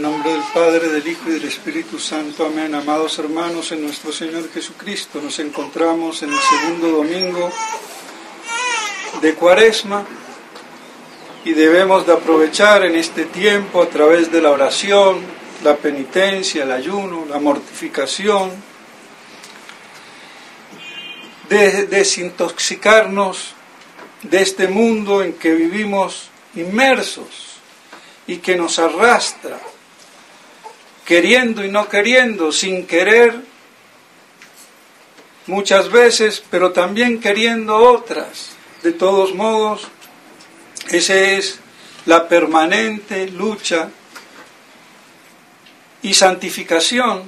En nombre del Padre, del Hijo y del Espíritu Santo. Amén. Amados hermanos, en nuestro Señor Jesucristo nos encontramos en el segundo domingo de Cuaresma y debemos de aprovechar en este tiempo a través de la oración, la penitencia, el ayuno, la mortificación, de desintoxicarnos de este mundo en que vivimos inmersos y que nos arrastra, queriendo y no queriendo, sin querer muchas veces, pero también queriendo otras. De todos modos, esa es la permanente lucha y santificación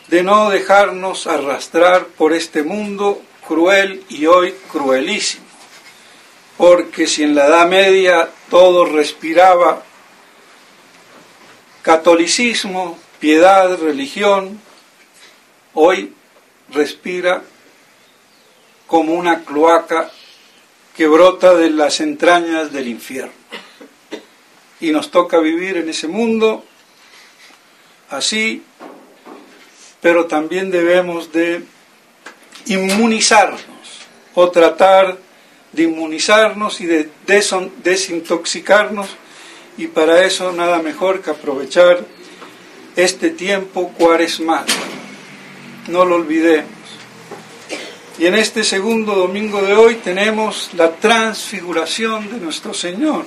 de no dejarnos arrastrar por este mundo cruel y hoy cruelísimo. Porque si en la Edad Media todo respiraba catolicismo, piedad, religión, hoy respira como una cloaca que brota de las entrañas del infierno. Y nos toca vivir en ese mundo así, pero también debemos de inmunizarnos o tratar de inmunizarnos y de desintoxicarnos, y para eso nada mejor que aprovechar este tiempo cuaresmal. No lo olvidemos. Y en este segundo domingo de hoy tenemos la transfiguración de nuestro Señor.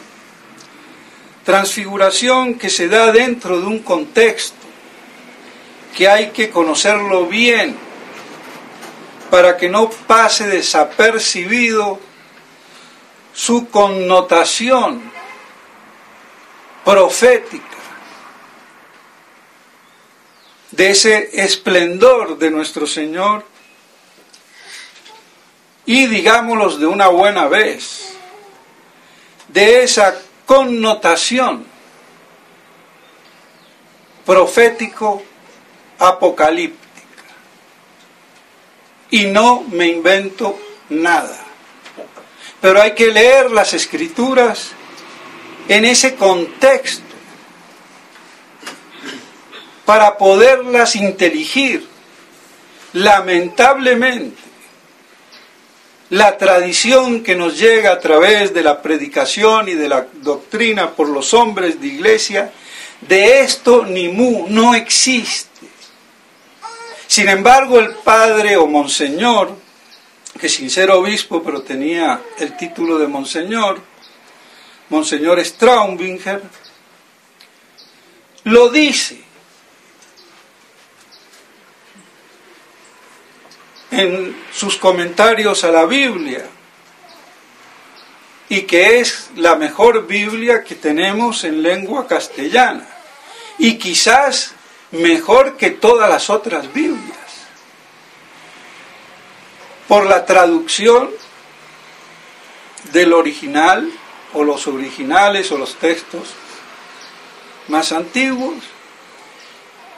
Transfiguración que se da dentro de un contexto que hay que conocerlo bien para que no pase desapercibido su connotación profética de ese esplendor de nuestro Señor, y digámoslo de una buena vez, de esa connotación profético apocalíptica. Y no me invento nada, pero hay que leer las Escrituras en ese contexto para poderlas inteligir. Lamentablemente, la tradición que nos llega a través de la predicación y de la doctrina por los hombres de iglesia, de esto ni mu no existe. Sin embargo, el padre o monseñor, que sin ser obispo, pero tenía el título de monseñor Straubinger, lo dice en sus comentarios a la Biblia, y que es la mejor Biblia que tenemos en lengua castellana, y quizás mejor que todas las otras Biblias, por la traducción del original, o los originales, o los textos más antiguos,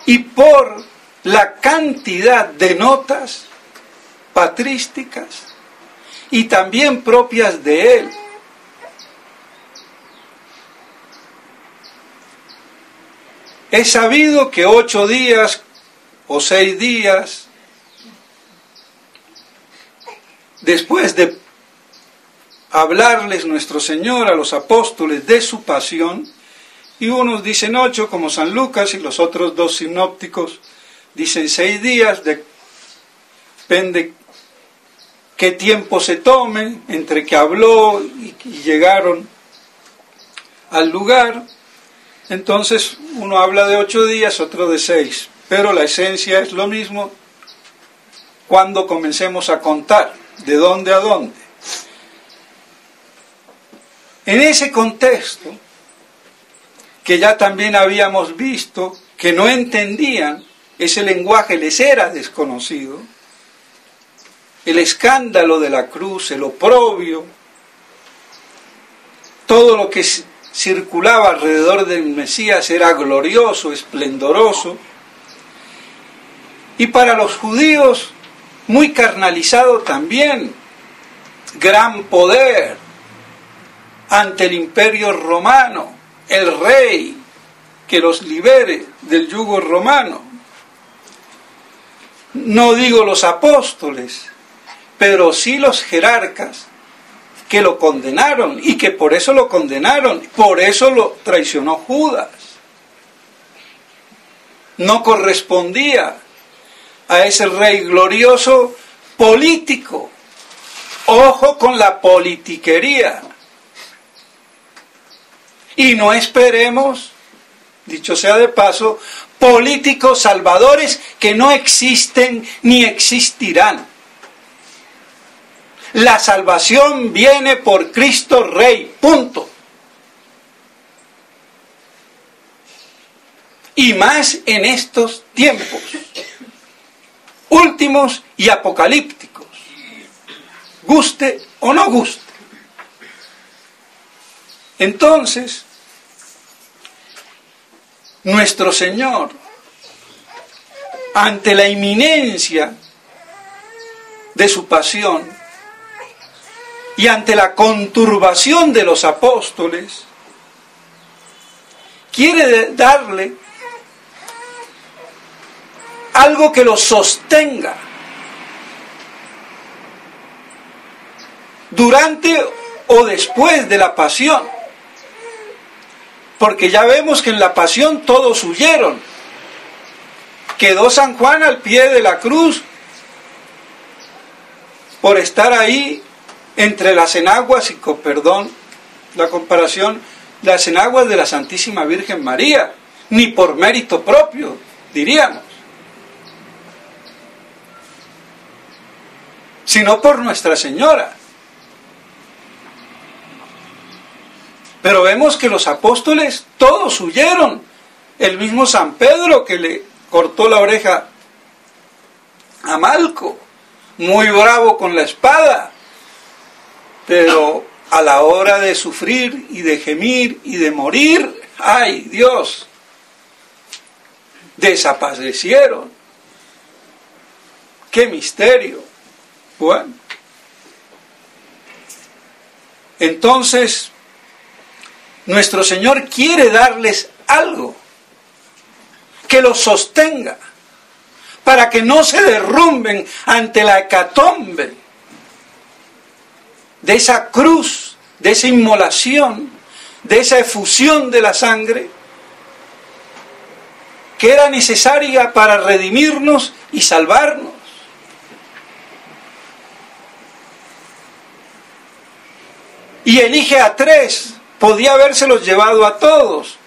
y por la cantidad de notas patrísticas y también propias de él. Es sabido que 8 días o 6 días después de hablarles nuestro Señor a los apóstoles de su pasión, y unos dicen 8 como San Lucas, y los otros 2 sinópticos dicen 6 días, depende qué tiempo se tome entre que habló y llegaron al lugar. Entonces uno habla de 8 días, otro de 6, pero la esencia es lo mismo cuando comencemos a contar de dónde a dónde. En ese contexto, que ya también habíamos visto, que no entendían, ese lenguaje les era desconocido, el escándalo de la cruz, el oprobio, todo lo que circulaba alrededor del Mesías era glorioso, esplendoroso, y para los judíos muy carnalizado también, gran poder ante el imperio romano, el rey que los libere del yugo romano. No digo los apóstoles, pero sí los jerarcas que lo condenaron y que por eso lo condenaron, por eso lo traicionó Judas. No correspondía a ese rey glorioso político. Ojo con la politiquería. Y no esperemos, dicho sea de paso, políticos salvadores que no existen ni existirán. La salvación viene por Cristo Rey, punto. Y más en estos tiempos últimos y apocalípticos, guste o no guste. Entonces, nuestro Señor, ante la inminencia de su pasión y ante la conturbación de los apóstoles, quiere darle algo que los sostenga durante o después de la pasión. Porque ya vemos que en la pasión todos huyeron. Quedó San Juan al pie de la cruz por estar ahí entre las enaguas, y perdón la comparación, las enaguas de la Santísima Virgen María, ni por mérito propio, diríamos, sino por Nuestra Señora. Pero vemos que los apóstoles todos huyeron. El mismo San Pedro, que le cortó la oreja a Malco, muy bravo con la espada, pero a la hora de sufrir y de gemir y de morir, ¡ay Dios!, desaparecieron. ¡Qué misterio! Bueno, entonces nuestro Señor quiere darles algo que los sostenga, para que no se derrumben ante la hecatombe de esa cruz, de esa inmolación, de esa efusión de la sangre, que era necesaria para redimirnos y salvarnos. Y elige a 3, podía habérselos llevado a todos.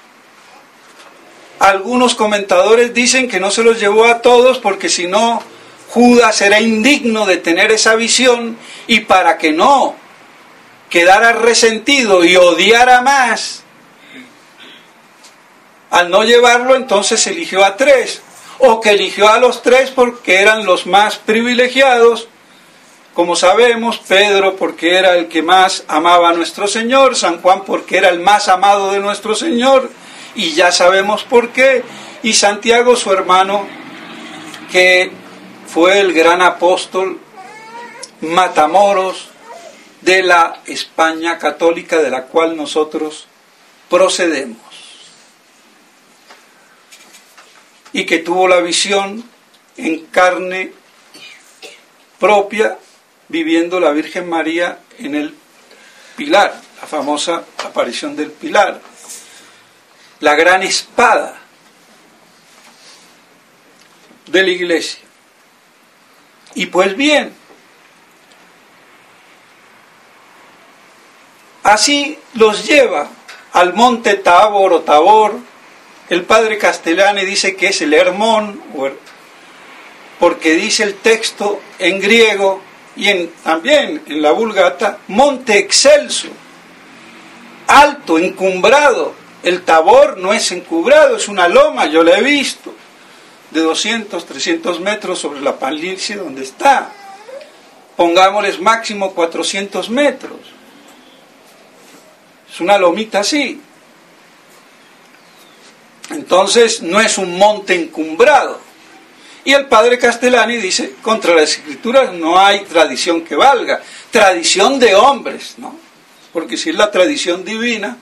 Algunos comentadores dicen que no se los llevó a todos porque si no, Judas era indigno de tener esa visión, y para que no quedara resentido y odiara más, al no llevarlo, entonces eligió a 3, o que eligió a los 3 porque eran los más privilegiados. Como sabemos, Pedro porque era el que más amaba a nuestro Señor, San Juan porque era el más amado de nuestro Señor, y ya sabemos por qué, y Santiago, su hermano, que fue el gran apóstol Matamoros de la España católica, de la cual nosotros procedemos, y que tuvo la visión en carne propia, viviendo la Virgen María en el Pilar, la famosa aparición del Pilar, la gran espada de la Iglesia. Y pues bien, así los lleva al monte Tabor o Tabor. El padre Castellani dice que es el Hermón, porque dice el texto en griego y también en la Vulgata, monte excelso, alto, encumbrado. El Tabor no es encumbrado, es una loma, yo la he visto, de 200, 300 metros sobre la planicie donde está. Pongámosles máximo 400 metros. Es una lomita así. Entonces no es un monte encumbrado. Y el padre Castellani dice, contra las Escrituras no hay tradición que valga, tradición de hombres, ¿no? Porque si es la tradición divina,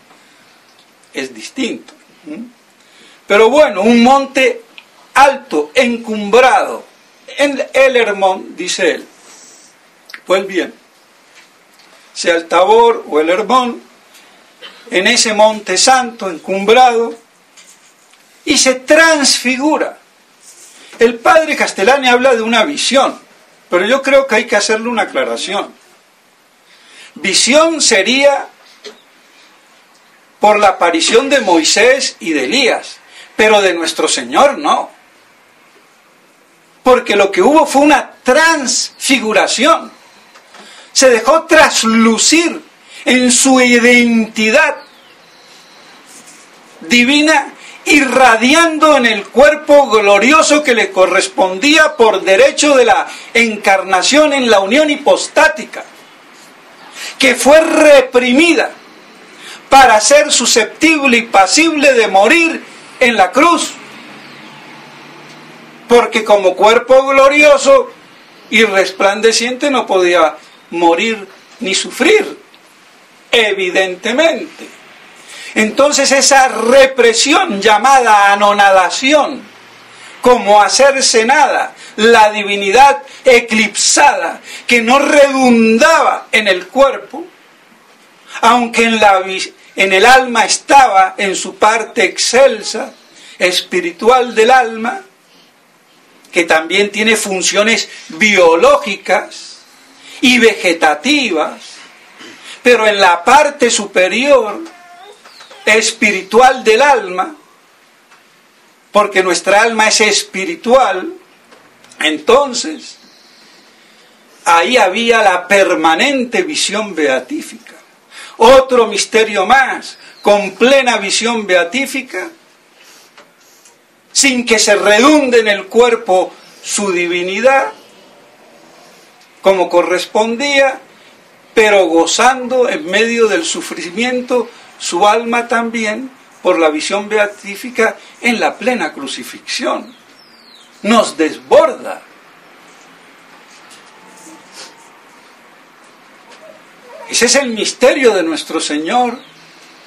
es distinto. Pero bueno, un monte alto, encumbrado, en el Hermón, dice él. Pues bien, sea el Tabor o el Hermón, en ese monte santo, encumbrado, y se transfigura. El padre Castellani habla de una visión, pero yo creo que hay que hacerle una aclaración. Visión sería por la aparición de Moisés y de Elías, pero de nuestro Señor no. Porque lo que hubo fue una transfiguración. Se dejó traslucir en su identidad divina, irradiando en el cuerpo glorioso que le correspondía por derecho de la encarnación en la unión hipostática, que fue reprimida para ser susceptible y pasible de morir en la cruz, porque como cuerpo glorioso y resplandeciente no podía morir ni sufrir, evidentemente. Entonces esa represión llamada anonadación, como hacerse nada, la divinidad eclipsada, que no redundaba en el cuerpo, aunque en el alma estaba en su parte excelsa, espiritual del alma, que también tiene funciones biológicas y vegetativas, pero en la parte superior espiritual del alma, porque nuestra alma es espiritual, entonces ahí había la permanente visión beatífica. Otro misterio más, con plena visión beatífica, sin que se redunde en el cuerpo su divinidad, como correspondía, pero gozando en medio del sufrimiento su alma también por la visión beatífica en la plena crucifixión. Nos desborda. Ese es el misterio de nuestro Señor,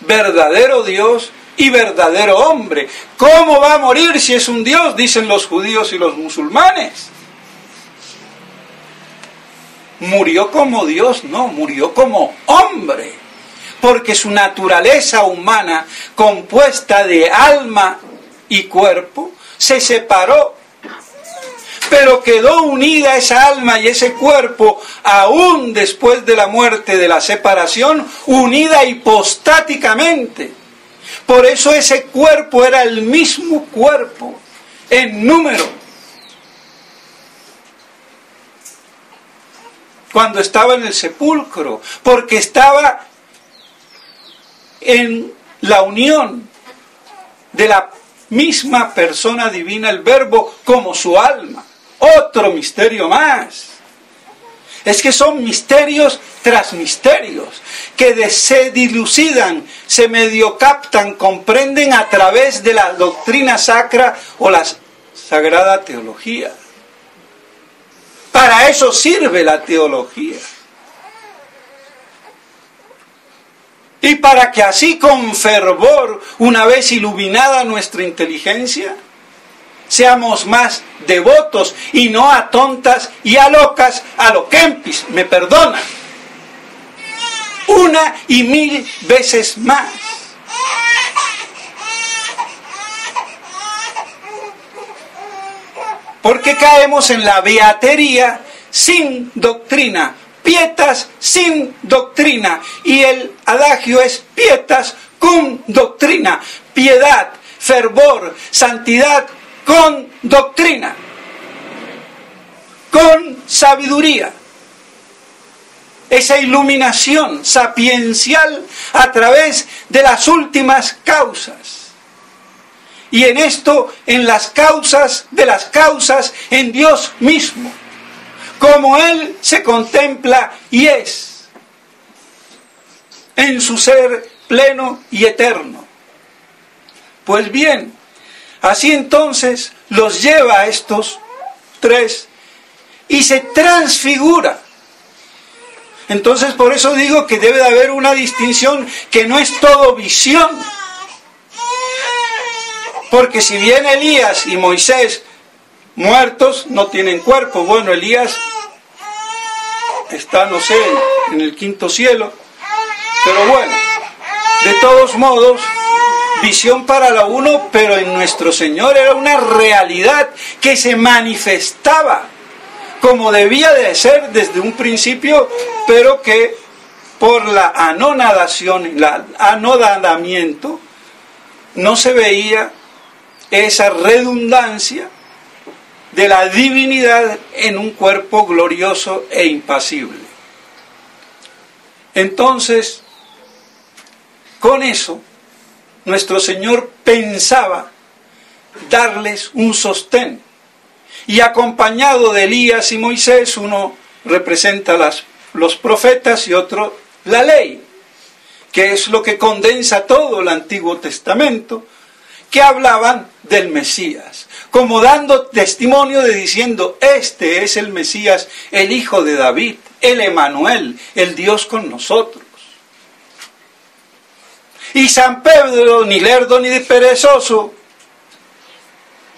verdadero Dios y verdadero hombre. ¿Cómo va a morir si es un Dios? Dicen los judíos y los musulmanes. Murió como Dios, no, murió como hombre, porque su naturaleza humana, compuesta de alma y cuerpo, se separó, pero quedó unida esa alma y ese cuerpo, aún después de la muerte, de la separación, unida hipostáticamente. Por eso ese cuerpo era el mismo cuerpo, en número, cuando estaba en el sepulcro, porque estaba en la unión de la misma persona divina, el Verbo, como su alma. Otro misterio más. Es que son misterios tras misterios, que se dilucidan, se medio captan, comprenden a través de la doctrina sacra o la sagrada teología. Para eso sirve la teología. Y para que así con fervor, una vez iluminada nuestra inteligencia, seamos más devotos y no a tontas y a locas, a lo kempis, me perdonan. Una y mil veces más. Porque caemos en la beatería sin doctrina, pietas sin doctrina, y el adagio es pietas cum doctrina, piedad, fervor, santidad con doctrina, con sabiduría. Esa iluminación sapiencial a través de las últimas causas. Y en esto, en las causas de las causas, en Dios mismo, como Él se contempla y es, en su ser pleno y eterno. Pues bien, así entonces los lleva a estos tres y se transfigura. Entonces por eso digo que debe de haber una distinción, que no es todo visión. Porque si bien Elías y Moisés muertos no tienen cuerpo, bueno, Elías está, no sé, en el quinto cielo, pero bueno, de todos modos, visión para la uno, pero en nuestro Señor era una realidad que se manifestaba como debía de ser desde un principio, pero que por la anonadación, el anodamiento, no se veía esa redundancia de la divinidad en un cuerpo glorioso e impasible. Entonces, con eso, nuestro Señor pensaba darles un sostén. Y acompañado de Elías y Moisés, uno representa los profetas y otro la ley, que es lo que condensa todo el Antiguo Testamento, que hablaban del Mesías, como dando testimonio de diciendo, este es el Mesías, el Hijo de David, el Emanuel, el Dios con nosotros. Y San Pedro, ni lerdo ni perezoso,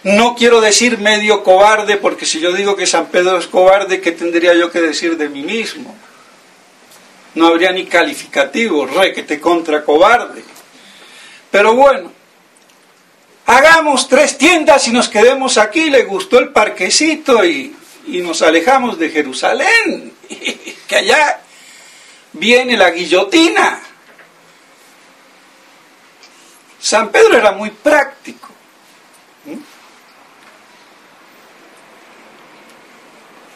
no quiero decir medio cobarde, porque si yo digo que San Pedro es cobarde, ¿qué tendría yo que decir de mí mismo? No habría ni calificativo, requete contra cobarde. Pero bueno, hagamos 3 tiendas y nos quedemos aquí, le gustó el parquecito y nos alejamos de Jerusalén, que allá viene la guillotina. San Pedro era muy práctico.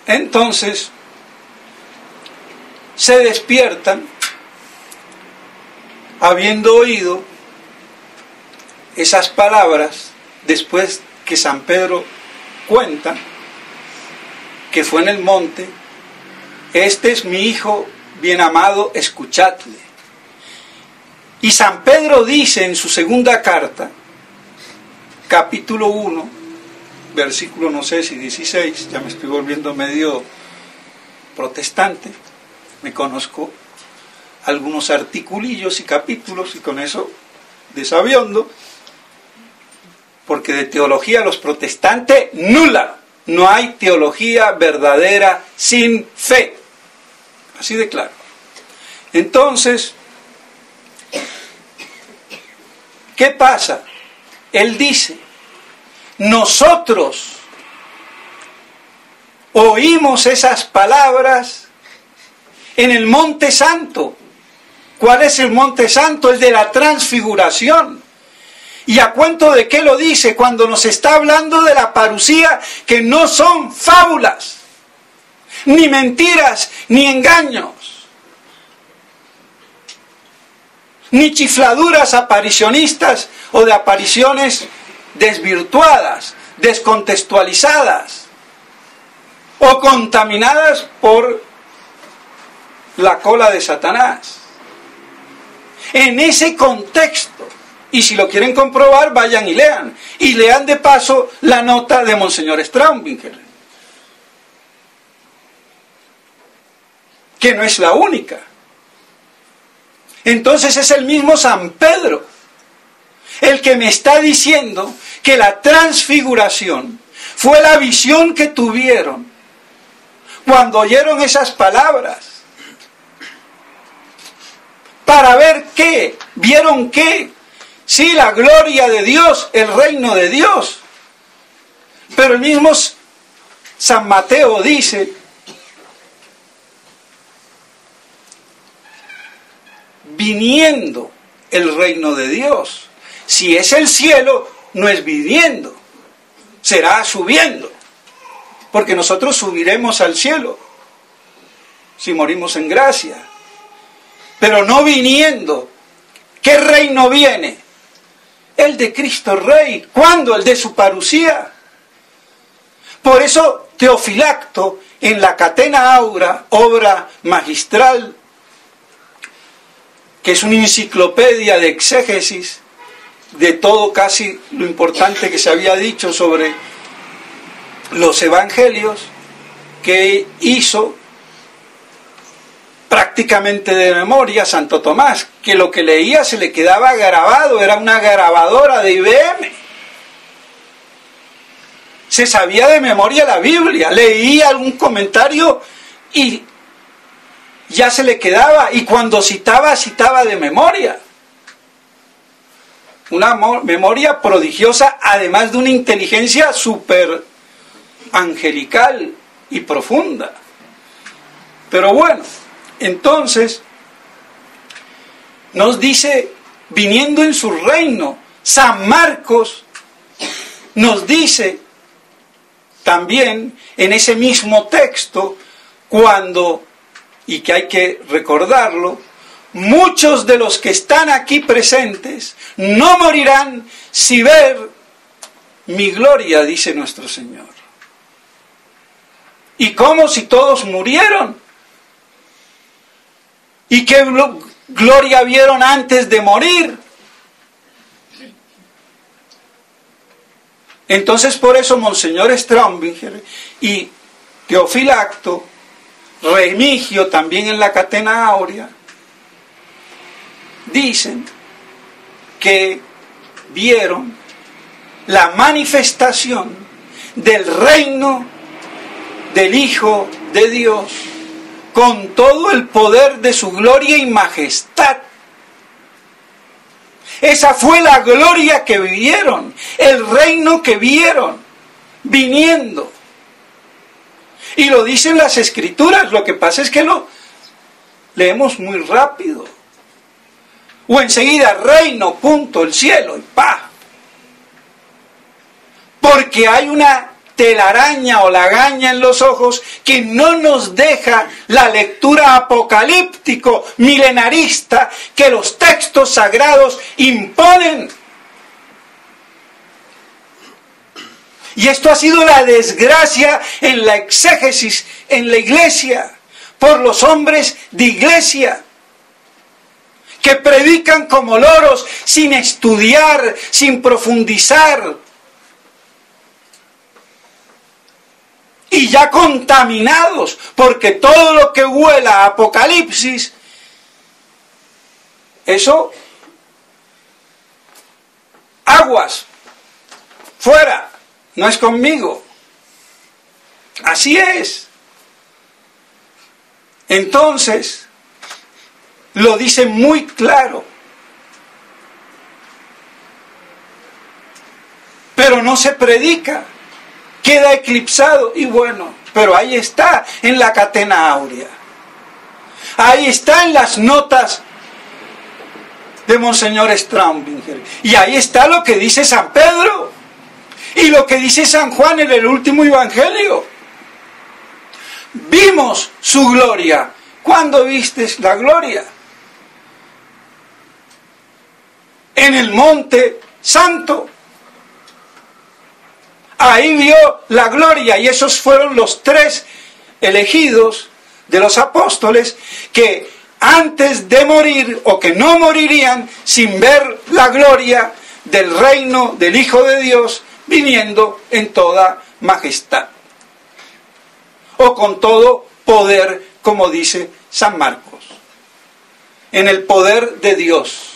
Entonces, se despiertan, habiendo oído esas palabras, después que San Pedro cuenta que fue en el monte, este es mi hijo bien amado, escuchadle. Y San Pedro dice en su segunda carta, capítulo 1, versículo no sé si 16, ya me estoy volviendo medio protestante, me conozco algunos articulillos y capítulos y con eso desabiendo, porque de teología los protestantes nula, no hay teología verdadera sin fe, así de claro. Entonces, ¿qué pasa? Él dice, nosotros oímos esas palabras en el Monte Santo. ¿Cuál es el Monte Santo? El de la Transfiguración. ¿Y a cuento de qué lo dice? Cuando nos está hablando de la parusía, que no son fábulas, ni mentiras, ni engaños, ni chifladuras aparicionistas o de apariciones desvirtuadas, descontextualizadas o contaminadas por la cola de Satanás. En ese contexto, y si lo quieren comprobar, vayan y lean de paso la nota de Monseñor Straubinker, que no es la única. Entonces es el mismo San Pedro el que me está diciendo que la transfiguración fue la visión que tuvieron cuando oyeron esas palabras. Para ver qué, vieron qué, sí, la gloria de Dios, el reino de Dios. Pero el mismo San Mateo dice, viniendo el reino de Dios. Si es el cielo, no es viniendo, será subiendo, porque nosotros subiremos al cielo si morimos en gracia, pero no viniendo. ¿Qué reino viene? El de Cristo Rey. ¿Cuándo? El de su parusía. Por eso Teofilacto, en la Catena Aura, obra magistral, que es una enciclopedia de exégesis de todo casi lo importante que se había dicho sobre los evangelios, que hizo prácticamente de memoria Santo Tomás, que lo que leía se le quedaba grabado, era una grabadora de IBM, se sabía de memoria la Biblia, leía algún comentario y ya se le quedaba, y cuando citaba, citaba de memoria. Una memoria prodigiosa, además de una inteligencia súper angelical y profunda. Pero bueno, entonces nos dice, viniendo en su reino, San Marcos nos dice también en ese mismo texto, cuando, y que hay que recordarlo, muchos de los que están aquí presentes no morirán si ver mi gloria, dice nuestro Señor. ¿Y cómo si todos murieron? ¿Y qué gloria vieron antes de morir? Entonces por eso Monseñor Straubinger y Teofilacto, Remigio también en la Catena Áurea, dicen que vieron la manifestación del reino del Hijo de Dios con todo el poder de su gloria y majestad. Esa fue la gloria que vieron, el reino que vieron viniendo. Y lo dicen las Escrituras, lo que pasa es que lo leemos muy rápido. O enseguida, reino, punto, el cielo, y ¡pa! Porque hay una telaraña o lagaña en los ojos que no nos deja la lectura apocalíptico, milenarista, que los textos sagrados imponen. Y esto ha sido la desgracia en la exégesis, en la iglesia, por los hombres de iglesia, que predican como loros, sin estudiar, sin profundizar, y ya contaminados, porque todo lo que huela a Apocalipsis, eso, aguas, fuera, no es conmigo. Así es. Entonces, lo dice muy claro. Pero no se predica. Queda eclipsado. Y bueno, pero ahí está en la Catena Áurea. Ahí está en las notas de Monseñor Straubinger. Y ahí está lo que dice San Pedro. Y lo que dice San Juan en el último Evangelio. Vimos su gloria. ¿Cuándo vistes la gloria? En el monte santo. Ahí vio la gloria, y esos fueron los 3 elegidos de los apóstoles que antes de morir, o que no morirían sin ver la gloria del reino del Hijo de Dios viniendo en toda majestad, o con todo poder, como dice San Marcos, en el poder de Dios.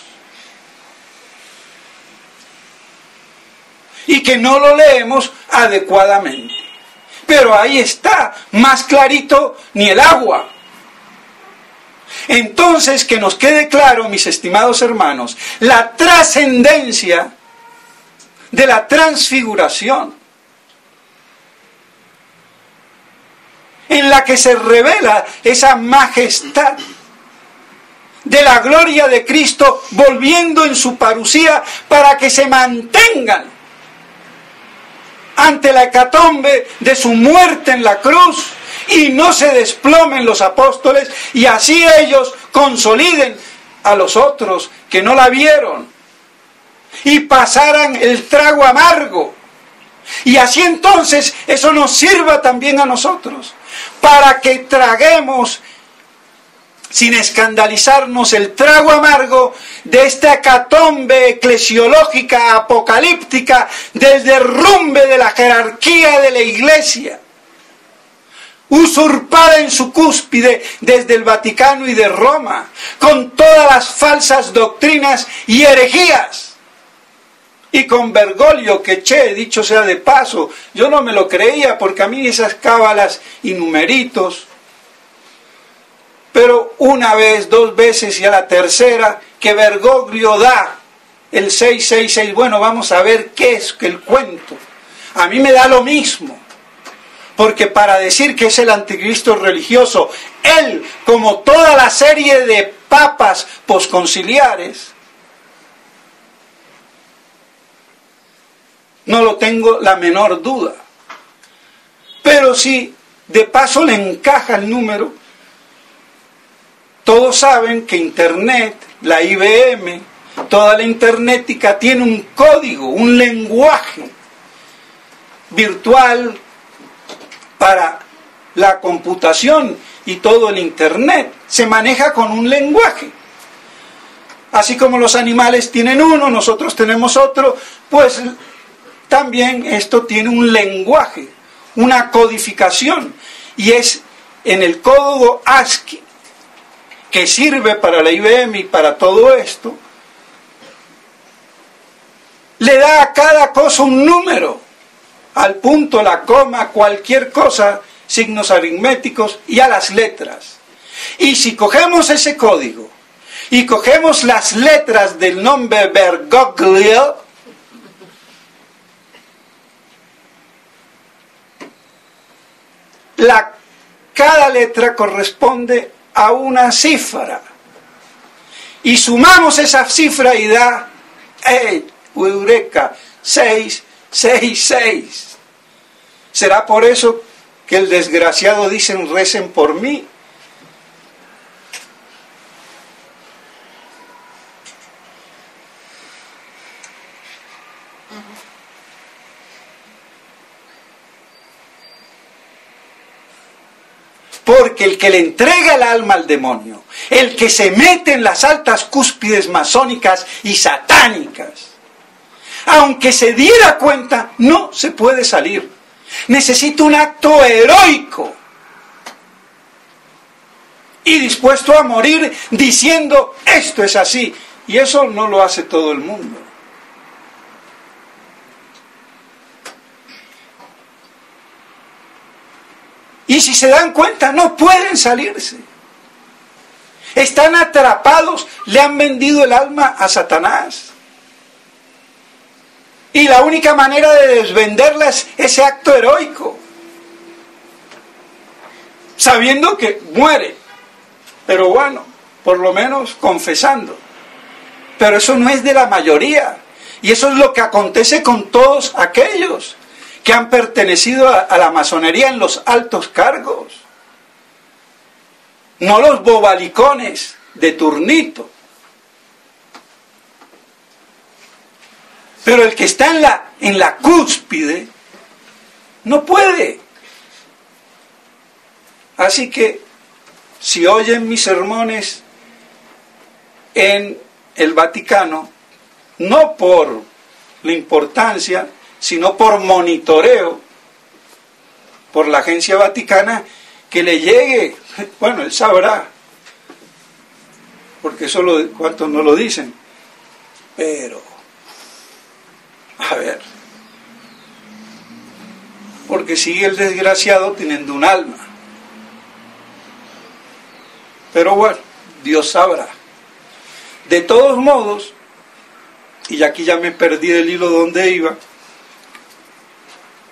Y que no lo leemos adecuadamente. Pero ahí está, más clarito ni el agua. Entonces, que nos quede claro, mis estimados hermanos, la trascendencia de la transfiguración, en la que se revela esa majestad de la gloria de Cristo volviendo en su parusía para que se mantengan ante la hecatombe de su muerte en la cruz y no se desplomen los apóstoles, y así ellos consoliden a los otros que no la vieron y pasaran el trago amargo, y así entonces eso nos sirva también a nosotros para que traguemos sin escandalizarnos el trago amargo de esta hecatombe eclesiológica apocalíptica, del derrumbe de la jerarquía de la Iglesia, usurpada en su cúspide desde el Vaticano y de Roma, con todas las falsas doctrinas y herejías, Y con Bergoglio, que dicho sea de paso, yo no me lo creía porque a mí esas cábalas y numeritos, pero una vez, dos veces y a la tercera que Bergoglio da el 666, bueno, vamos a ver qué es el cuento. A mí me da lo mismo, porque para decir que es el anticristo religioso, él, como toda la serie de papas posconciliares, no lo tengo la menor duda. Pero si de paso le encaja el número, todos saben que Internet, la IBM, toda la internética tiene un código, un lenguaje virtual para la computación, y todo el Internet se maneja con un lenguaje. Así como los animales tienen uno, nosotros tenemos otro, pues también esto tiene un lenguaje, una codificación, y es en el código ASCII, que sirve para la IBM y para todo esto, le da a cada cosa un número, al punto, la coma, cualquier cosa, signos aritméticos, y a las letras. Y si cogemos ese código y cogemos las letras del nombre Bergoglio, cada letra corresponde a una cifra, y sumamos esa cifra y da eureka, 666. ¿Será por eso que el desgraciado dicen recen por mí? Porque el que le entrega el alma al demonio, el que se mete en las altas cúspides masónicas y satánicas, aunque se diera cuenta, no se puede salir. Necesita un acto heroico y dispuesto a morir diciendo esto es así. Y eso no lo hace todo el mundo. Y si se dan cuenta, no pueden salirse. Están atrapados, le han vendido el alma a Satanás. Y la única manera de desvenderla es ese acto heroico, sabiendo que muere, pero bueno, por lo menos confesando. Pero eso no es de la mayoría, y eso es lo que acontece con todos aquellos que han pertenecido a la masonería en los altos cargos, no los bobalicones de turnito. Pero el que está en la cúspide no puede. Así que, si oyen mis sermones en el Vaticano, no por la importancia, sino por monitoreo, por la agencia vaticana, que le llegue, bueno, él sabrá, porque eso cuántos no lo dicen, pero, a ver, porque sigue el desgraciado teniendo un alma. Pero bueno, Dios sabrá. De todos modos, y aquí ya me perdí del hilo donde iba,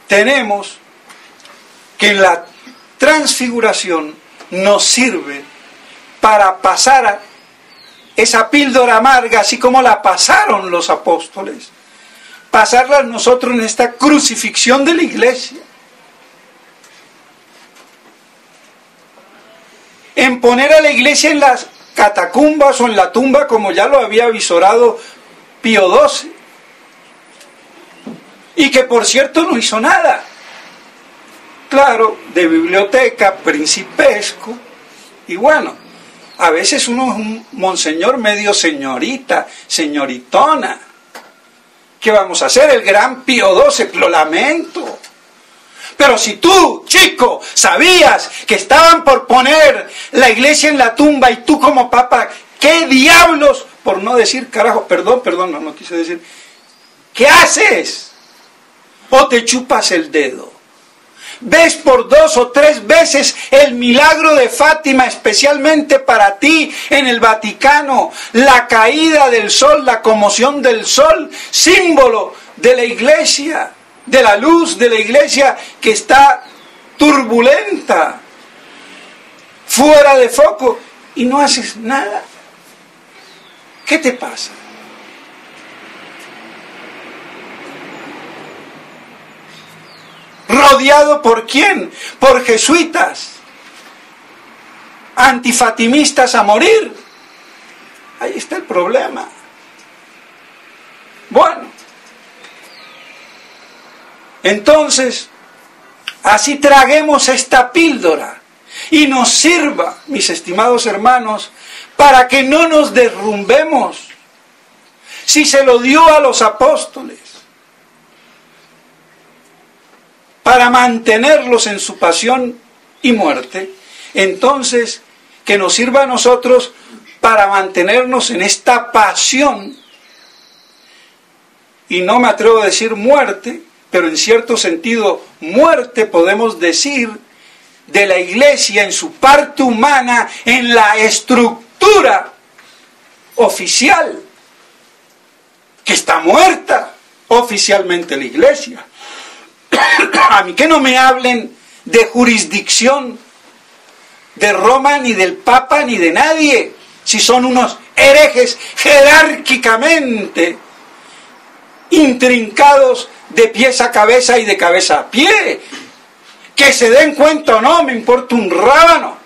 tenemos que en la transfiguración nos sirve para pasar a esa píldora amarga, así como la pasaron los apóstoles, pasarla nosotros en esta crucifixión de la iglesia, en poner a la iglesia en las catacumbas o en la tumba, como ya lo había visorado Pío XII, y que por cierto no hizo nada. Claro, de biblioteca, principesco, y bueno, a veces uno es un monseñor medio señorita, señoritona. ¿Qué vamos a hacer? El gran Pío XII, lo lamento. Pero si tú, chico, sabías que estaban por poner la iglesia en la tumba y tú como papa, ¿qué diablos, por no decir carajo, perdón, no quise decir, ¿qué haces? ¿O te chupas el dedo? ¿Ves por 2 o 3 veces el milagro de Fátima, especialmente para ti en el Vaticano? La caída del sol, la conmoción del sol, símbolo de la iglesia, de la luz de la iglesia que está turbulenta, fuera de foco, y no haces nada. ¿Qué te pasa? ¿Rodeado por quién? Por jesuitas, antifatimistas a morir. Ahí está el problema. Bueno, entonces, así traguemos esta píldora y nos sirva, mis estimados hermanos, para que no nos derrumbemos. Si se lo dio a los apóstoles, para mantenerlos en su pasión y muerte, entonces que nos sirva a nosotros para mantenernos en esta pasión, y no me atrevo a decir muerte, pero en cierto sentido muerte podemos decir de la iglesia en su parte humana, en la estructura oficial, que está muerta oficialmente la iglesia. A mí que no me hablen de jurisdicción de Roma, ni del Papa, ni de nadie, si son unos herejes jerárquicamente intrincados de pies a cabeza y de cabeza a pie. Que se den cuenta o no, me importa un rábano.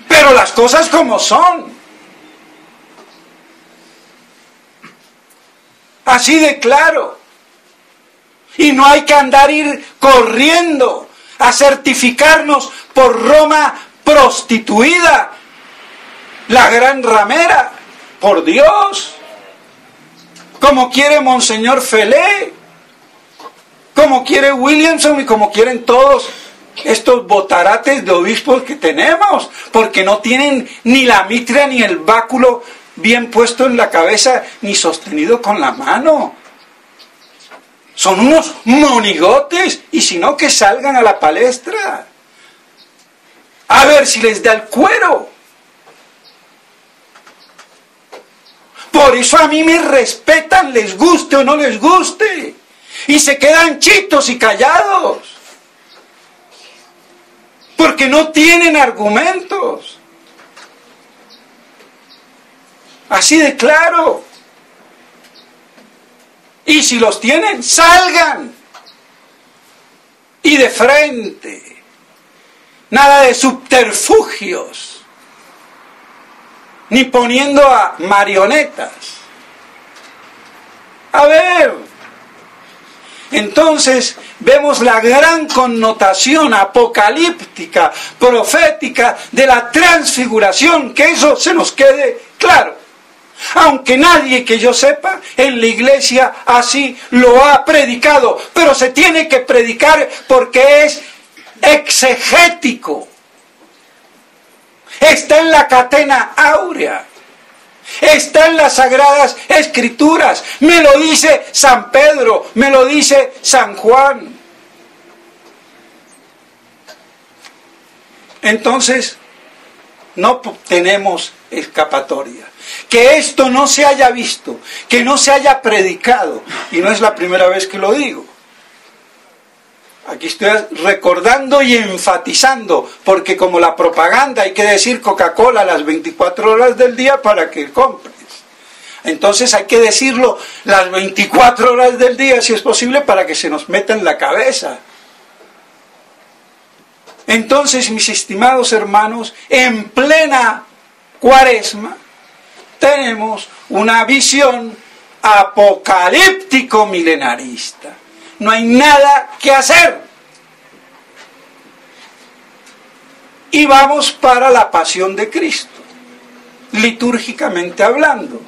Pero las cosas como son. Así de claro. Y no hay que ir corriendo a certificarnos por Roma prostituida, la gran ramera, por Dios, como quiere Monseñor Felé, como quiere Williamson y como quieren todos estos botarates de obispos que tenemos, porque no tienen ni la mitra ni el báculo bien puesto en la cabeza, ni sostenido con la mano. Son unos monigotes, y si no, que salgan a la palestra. A ver si les da el cuero. Por eso a mí me respetan, les guste o no les guste. Y se quedan chitos y callados. Porque no tienen argumentos. Así de claro. Y si los tienen, salgan. Y de frente. Nada de subterfugios. Ni poniendo a marionetas. A ver. Entonces vemos la gran connotación apocalíptica, profética de la transfiguración. Que eso se nos quede claro. Aunque nadie que yo sepa en la iglesia así lo ha predicado, pero se tiene que predicar porque es exegético. Está en la catena áurea, está en las sagradas escrituras. Me lo dice San Pedro, me lo dice San Juan. Entonces no tenemos escapatoria. Que esto no se haya visto, que no se haya predicado, y no es la primera vez que lo digo. Aquí estoy recordando y enfatizando, porque como la propaganda hay que decir Coca-Cola las 24 horas del día para que compres. Entonces hay que decirlo las 24 horas del día, si es posible, para que se nos meta en la cabeza. Entonces, mis estimados hermanos, en plena Cuaresma, tenemos una visión apocalíptico-milenarista. No hay nada que hacer. Y vamos para la pasión de Cristo, litúrgicamente hablando.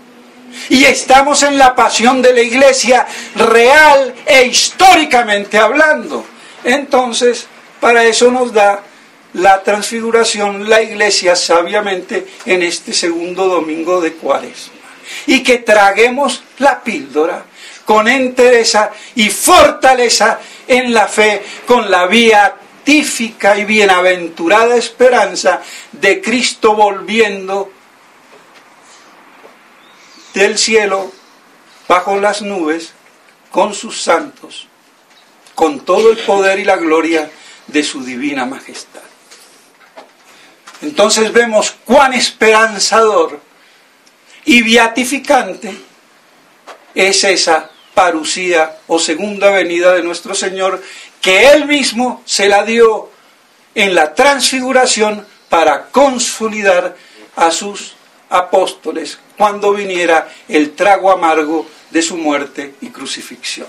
Y estamos en la pasión de la iglesia real e históricamente hablando. Entonces, para eso nos da la transfiguración la iglesia sabiamente en este segundo domingo de Cuaresma. Y que traguemos la píldora con entereza y fortaleza en la fe, con la beatífica y bienaventurada esperanza de Cristo volviendo del cielo bajo las nubes con sus santos, con todo el poder y la gloria de su divina majestad. Entonces vemos cuán esperanzador y beatificante es esa parusía o segunda venida de nuestro Señor, que Él mismo se la dio en la transfiguración para consolidar a sus apóstoles cuando viniera el trago amargo de su muerte y crucifixión.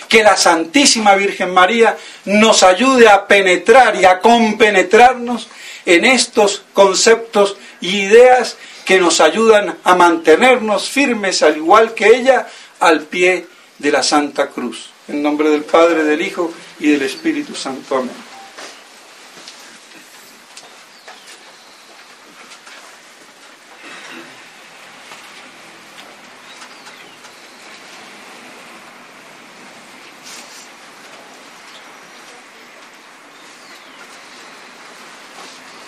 Que la Santísima Virgen María nos ayude a penetrar y a compenetrarnos en estos conceptos y ideas que nos ayudan a mantenernos firmes, al igual que ella, al pie de la Santa Cruz. En nombre del Padre, del Hijo y del Espíritu Santo. Amén.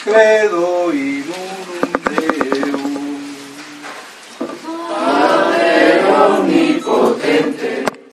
Credo in unum